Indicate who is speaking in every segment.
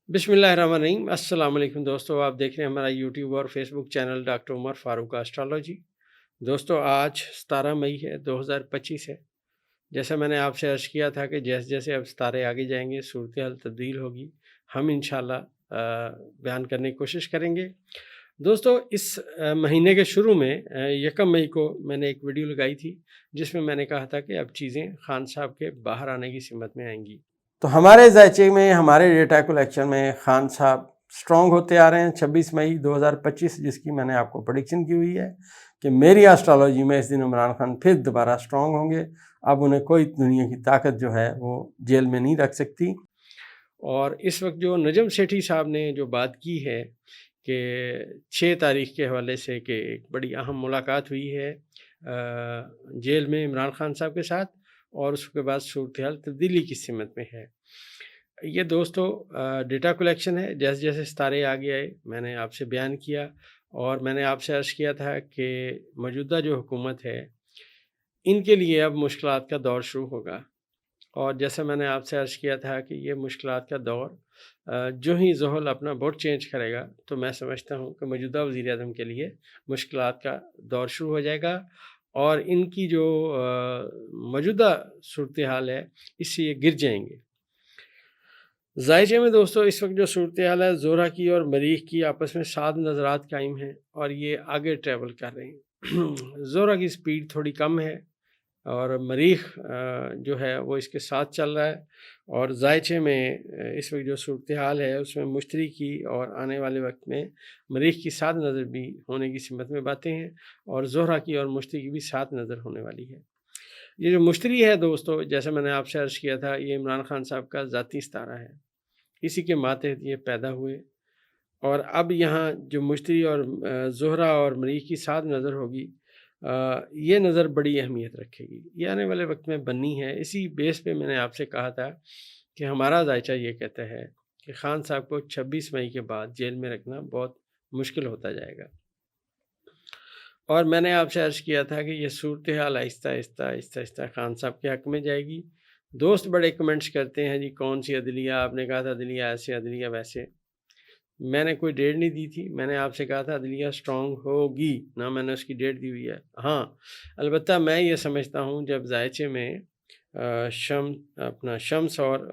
Speaker 1: बिस्मिल्लाहिर्रहमानिर्रहीम। अस्सलाम वालेकुम दोस्तों, आप देख रहे हैं हमारा यूट्यूब और Facebook channel doctor Umar Farooq astrology. दोस्तों, आज 17 मई है, 2025 है। जैसा मैंने आपसे अर्ज़ किया था कि जैसे जैसे अब सितारे आगे जाएंगे सूरत हाल तब्दील होगी, हम इंशाल्लाह बयान करने की कोशिश करेंगे। दोस्तों, इस महीने के शुरू में 1 मई को मैंने एक वीडियो लगाई थी जिसमें मैंने कहा था कि अब चीज़ें खान साहब के बाहर आने की सिमत में आएंगी। तो हमारे ज़ायचे में, हमारे डेटा कलेक्शन में खान साहब स्ट्रॉन्ग होते आ रहे हैं। 26 मई 2025 जिसकी मैंने आपको प्रेडिक्शन की हुई है कि मेरी एस्ट्रोलॉजी में इस दिन इमरान खान फिर दोबारा स्ट्रॉन्ग होंगे। अब उन्हें कोई दुनिया की ताकत जो है वो जेल में नहीं रख सकती। और इस वक्त जो नजम सेठी साहब ने जो बात की है कि 6 तारीख के हवाले से कि एक बड़ी अहम मुलाकात हुई है जेल में इमरान खान साहब के साथ, और उसके बाद सूरत हाल तब्दीली की सिमत में है। ये दोस्तों डेटा कलेक्शन है। जैसे जैसे सितारे आगे आए मैंने आपसे बयान किया, और मैंने आपसे अर्ज़ किया था कि मौजूदा जो हुकूमत है इनके लिए अब मुश्किलात का दौर शुरू होगा। और जैसे मैंने आपसे अर्ज़ किया था कि ये मुश्किलात का दौर जो ही ज़ोहल अपना बोर्ड चेंज करेगा तो मैं समझता हूँ कि मौजूदा वज़ीर आज़म के लिए मुश्किलात का दौर शुरू हो जाएगा, और इनकी जो मौजूदा सूरत हाल है इससे ये गिर जाएंगे। ज़ायचे में दोस्तों इस वक्त जो सूरत हाल है, ज़ोहरा की और मरीख की आपस में 7 नज़रात कायम हैं और ये आगे ट्रैवल कर रहे हैं। ज़ोहरा की स्पीड थोड़ी कम है और मरीख जो है वो इसके साथ चल रहा है। और ज़ायचे में इस वक्त जो सूरत हाल है उसमें मुश्तरी की और आने वाले वक्त में मरीख की 7 नज़र भी होने की सिमत में बातें हैं, और ज़ोहरा की और मुश्तरी की भी 7 नज़र होने वाली है। ये जो मुश्तरी है दोस्तों, जैसे मैंने आपसे अर्ज़ किया था, ये इमरान खान साहब का ज़ाती सितारा है, इसी के मातहत ये पैदा हुए। और अब यहाँ जो मुश्तरी और ज़ोहरा और मरीख की 7 नज़र होगी, ये नज़र बड़ी अहमियत रखेगी। ये आने वाले वक्त में बननी है। इसी बेस पे मैंने आपसे कहा था कि हमारा ज़ायचा ये कहता है कि खान साहब को 26 मई के बाद जेल में रखना बहुत मुश्किल होता जाएगा। और मैंने आपसे अर्ज़ किया था कि ये सूरत हाल आहिस्ता आहिस्ता आहिस्ता आहिस्ता खान साहब के हक़ में जाएगी। दोस्त बड़े कमेंट्स करते हैं, जी कौन सी अदलिया, आपने कहा था अदलिया ऐसे अदलिया वैसे। मैंने कोई डेट नहीं दी थी, मैंने आपसे कहा था अदलिया स्ट्रॉन्ग होगी, ना मैंने उसकी डेट दी हुई है। हाँ, अलबत्ता मैं ये समझता हूँ जब ज़ायचे में शम्स और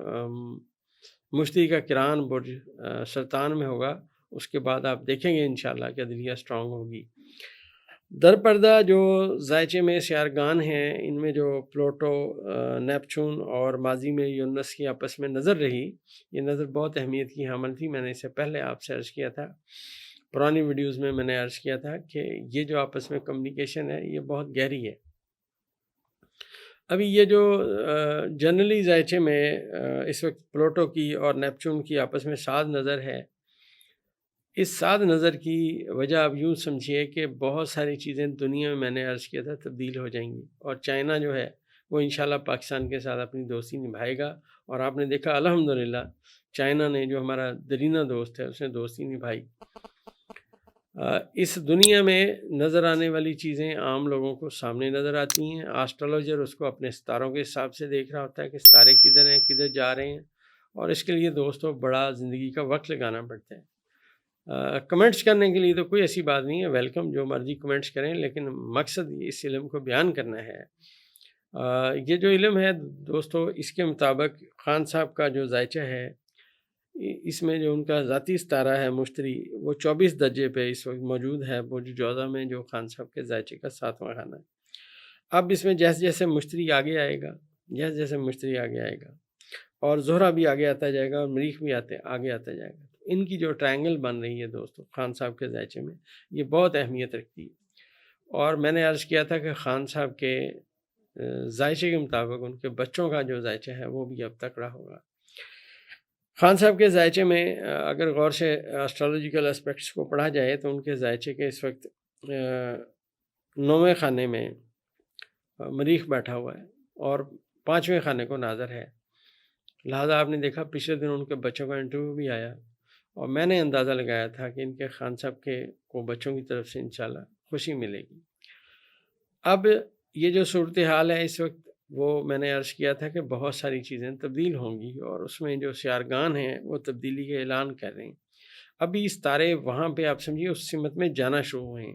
Speaker 1: मुश्तरी का किरान बुर्ज सरतान में होगा, उसके बाद आप देखेंगे इंशाल्लाह कि अदलिया स्ट्रॉन्ग होगी। दरपर्दा जो ज़ायचे में सियारगान हैं, इनमें जो प्लूटो, नेपच्यून और माजी में यूरेनस की आपस में नज़र रही, ये नज़र बहुत अहमियत की हामिल थी। मैंने इससे पहले आपसे अर्ज़ किया था, पुरानी वीडियोज़ में मैंने अर्ज़ किया था कि ये जो आपस में कम्युनिकेशन है ये बहुत गहरी है। अभी ये जो जनरली ज़ायचे में इस वक्त प्लूटो की और नेपच्यून की आपस में 7 नज़र है। इस 7 नज़र की वजह आप यूँ समझिए कि बहुत सारी चीज़ें दुनिया में, मैंने अर्ज़ किया था, तब्दील हो जाएंगी। और चाइना जो है वो इंशाल्लाह पाकिस्तान के साथ अपनी दोस्ती निभाएगा। और आपने देखा अल्हम्दुलिल्लाह चाइना ने, जो हमारा दरीना दोस्त है, उसने दोस्ती निभाई। इस दुनिया में नज़र आने वाली चीज़ें आम लोगों को सामने नज़र आती हैं। एस्ट्रोलॉजर उसको अपने सितारों के हिसाब से देख रहा होता है कि सितारे किधर हैं, किधर जा रहे हैं, और इसके लिए दोस्तों बड़ा ज़िंदगी का वक्त लगाना पड़ता है। कमेंट्स करने के लिए तो कोई ऐसी बात नहीं है, वेलकम, जो मर्ज़ी कमेंट्स करें, लेकिन मकसद इस इल्म को बयान करना है। ये जो इल्म है दोस्तों, इसके मुताबिक खान साहब का जो ज़ायचा है, इसमें जो उनका ज़ाती सितारा है मुश्तरी, वो 24 दर्जे पे इस वक्त मौजूद है बुर्ज जौज़ा में, जो खान साहब के ज़ायचे का 7वां खाना है। अब इसमें जैसे जैसे मुश्तरी आगे आएगा, जैसे जैसे मुश्तरी आगे आएगा, और ज़ोहरा भी आगे आता जाएगा, और मरीख भी आगे आता जाएगा, इनकी जो ट्रायंगल बन रही है दोस्तों खान साहब के ज़ायचे में, ये बहुत अहमियत रखती है। और मैंने अर्ज़ किया था कि खान साहब के ज़ायचे के मुताबिक उनके बच्चों का जो ज़ायचा है वो भी अब तकड़ा होगा। खान साहब के ज़ायचे में अगर गौर से एस्ट्रोलॉजिकल एस्पेक्ट्स को पढ़ा जाए तो उनके ज़ायचे के इस वक्त 9वें खाने में मरीख बैठा हुआ है और 5वें खाने को नाज़र है। लिहाजा आपने देखा पिछले दिन उनके बच्चों का इंटरव्यू भी आया, اور میں نے اندازہ لگایا تھا کہ ان کے خان صاحب کو بچوں کی طرف سے انشاءاللہ خوشی ملے گی۔ اب یہ جو صورتحال ہے اس وقت، وہ میں نے عرض کیا تھا کہ بہت ساری چیزیں تبدیل ہوں گی، اور اس میں جو سیارگان ہیں وہ تبدیلی کا اعلان کر رہے ہیں۔ ابھی ستارے وہاں پہ آپ سمجھیے اس سمت میں جانا شروع ہوئے ہیں۔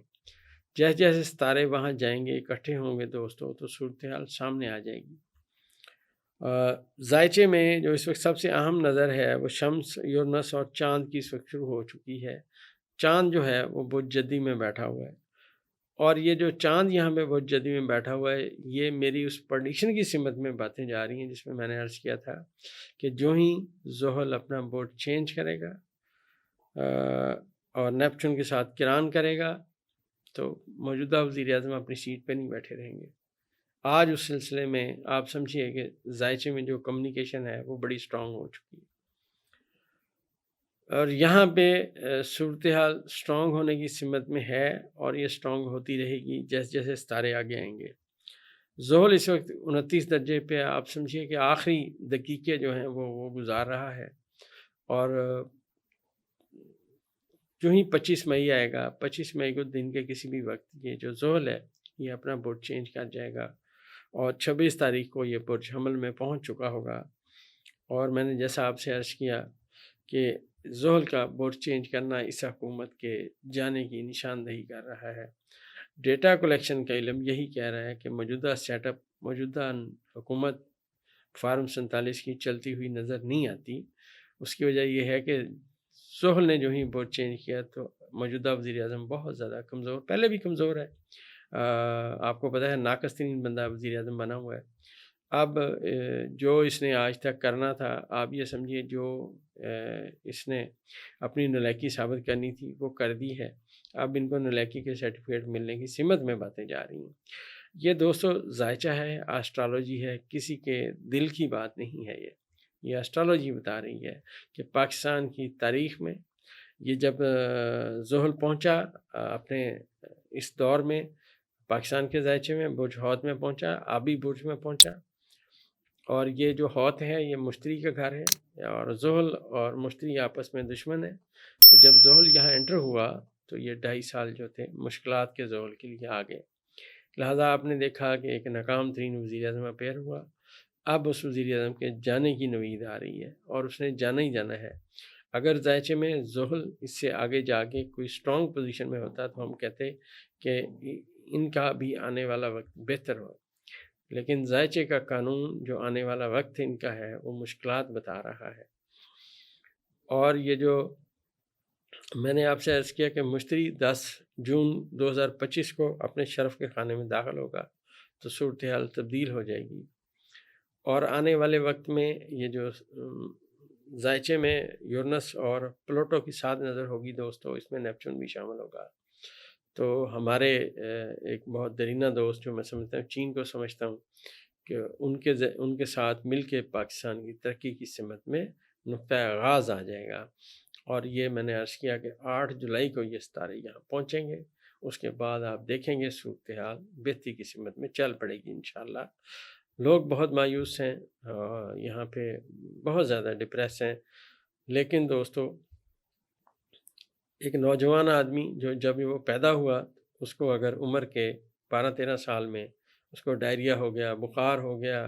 Speaker 1: جیسے جیسے ستارے وہاں جائیں گے، اکٹھے ہوں گے دوستوں، تو صورتحال سامنے آ جائے گی۔ ذائچے میں جو اس وقت سب سے اہم نظر ہے وہ شمس، یورنس اور چاند کی اس وقت شروع ہو چکی ہے۔ چاند جو ہے وہ برج جدی میں بیٹھا ہوا ہے، اور یہ جو چاند یہاں پہ برج جدی میں بیٹھا ہوا ہے، یہ میری اس پریڈکشن کی سمت میں باتیں جا رہی ہیں جس میں نے عرض کیا تھا کہ جو ہی زحل اپنا برج چینج کرے گا اور نیپچون کے ساتھ کران کرے گا، تو موجودہ وزیر اعظم اپنی سیٹ پہ نہیں بیٹھے رہیں گے۔ آج اس سلسلے میں آپ سمجھیے کہ ذائچے میں جو کمیونیکیشن ہے وہ بڑی سٹرونگ ہو چکی ہے، اور یہاں پہ صورتحال سٹرونگ ہونے کی سمت میں ہے، اور یہ سٹرونگ ہوتی رہے گی جیسے جیسے ستارے آگے آئیں گے۔ زحل اس وقت 29 درجے پہ آپ سمجھیے کہ آخری دقیقے جو ہیں وہ گزار رہا ہے، اور جو ہی 25 مئی آئے گا، 25 مئی کو دن کے کسی بھی وقت یہ جو زحل ہے یہ اپنا برج چینج کر جائے گا، اور 26 تاریخ کو یہ برج حمل میں پہنچ چکا ہوگا۔ اور میں نے جیسا آپ سے عرض کیا کہ زحل کا برج چینج کرنا اس حکومت کے جانے کی نشاندہی کر رہا ہے۔ ڈیٹا کلیکشن کا علم یہی کہہ رہا ہے کہ موجودہ سیٹ اپ، موجودہ حکومت فارم 47 کی چلتی ہوئی نظر نہیں آتی۔ اس کی وجہ یہ ہے کہ زحل نے جو ہی برج چینج کیا تو موجودہ وزیر اعظم بہت زیادہ کمزور، پہلے بھی کمزور ہے، آپ کو پتہ ہے ناقص ترین بندہ وزیر اعظم بنا ہوا ہے۔ اب جو اس نے آج تک کرنا تھا، آپ یہ سمجھیے جو اس نے اپنی نالائکی ثابت کرنی تھی وہ کر دی ہے۔ اب ان کو نالائکی کے سرٹیفکیٹ ملنے کی سمت میں باتیں جا رہی ہیں۔ یہ دوستو ذائچہ ہے، آسٹرالوجی ہے، کسی کے دل کی بات نہیں ہے۔ یہ آسٹرالوجی بتا رہی ہے کہ پاکستان کی تاریخ میں یہ جب زحل پہنچا اپنے اس دور میں، پاکستان کے ذائچے میں برج حوت میں پہنچا، آبی برج میں پہنچا، اور یہ جو حوت ہے یہ مشتری کا گھر ہے، اور زحل اور مشتری آپس میں دشمن ہے۔ تو جب زحل یہاں انٹر ہوا تو یہ 2.5 سال جو تھے مشکلات کے زحل کے لیے آ گئے، لہٰذا آپ نے دیکھا کہ ایک ناکام ترین وزیر اعظم اپیئر ہوا۔ اب اس وزیر اعظم کے جانے کی نوید آ رہی ہے، اور اس نے جانا ہی جانا ہے۔ اگر ذائچے میں زحل اس سے آگے جا کے کوئی سٹرونگ پوزیشن میں ہوتا تو ہم کہتے کہ ان کا بھی آنے والا وقت بہتر ہو، لیکن ذائچے کا قانون جو آنے والا وقت ان کا ہے وہ مشکلات بتا رہا ہے۔ اور یہ جو میں نے آپ سے عرض کیا کہ مشتری 10 جون 2025 کو اپنے شرف کے خانے میں داخل ہوگا تو صورتحال تبدیل ہو جائے گی، اور آنے والے وقت میں یہ جو ذائچے میں یورنس اور پلوٹو کی ساتھ نظر ہوگی دوستو، اس میں نیپچون بھی شامل ہوگا۔ تو ہمارے ایک بہت درینہ دوست جو میں سمجھتا ہوں چین کو سمجھتا ہوں کہ ان کے ساتھ مل کے پاکستان کی ترقی کی سمت میں نقطہ آغاز آ جائے گا۔ اور یہ میں نے عرض کیا کہ 8 جولائی کو یہ ستارے یہاں پہنچیں گے، اس کے بعد آپ دیکھیں گے صورتحال بہتری کی سمت میں چل پڑے گی انشاءاللہ۔ لوگ بہت مایوس ہیں، یہاں پہ بہت زیادہ ڈپریس ہیں، لیکن دوستو ایک نوجوان آدمی جو جب وہ پیدا ہوا، اس کو اگر عمر کے 12-13 سال میں اس کو ڈائریا ہو گیا، بخار ہو گیا،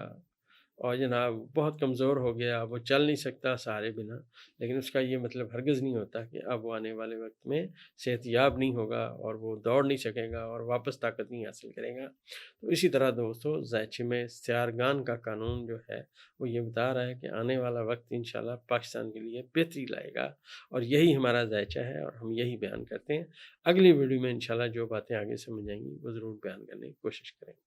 Speaker 1: اور جناب بہت کمزور ہو گیا، وہ چل نہیں سکتا سہارے بنا، لیکن اس کا یہ مطلب ہرگز نہیں ہوتا کہ اب وہ آنے والے وقت میں صحت یاب نہیں ہوگا اور وہ دوڑ نہیں سکے گا اور واپس طاقت نہیں حاصل کرے گا۔ تو اسی طرح دوستو ذائچے میں سیارگان کا قانون جو ہے وہ یہ بتا رہا ہے کہ آنے والا وقت انشاءاللہ پاکستان کے لیے بہتری لائے گا، اور یہی ہمارا ذائچہ ہے اور ہم یہی بیان کرتے ہیں۔ اگلی ویڈیو میں انشاءاللہ جو باتیں آگے سمجھ آئیں گی وہ ضرور بیان کرنے کی کوشش کریں گے۔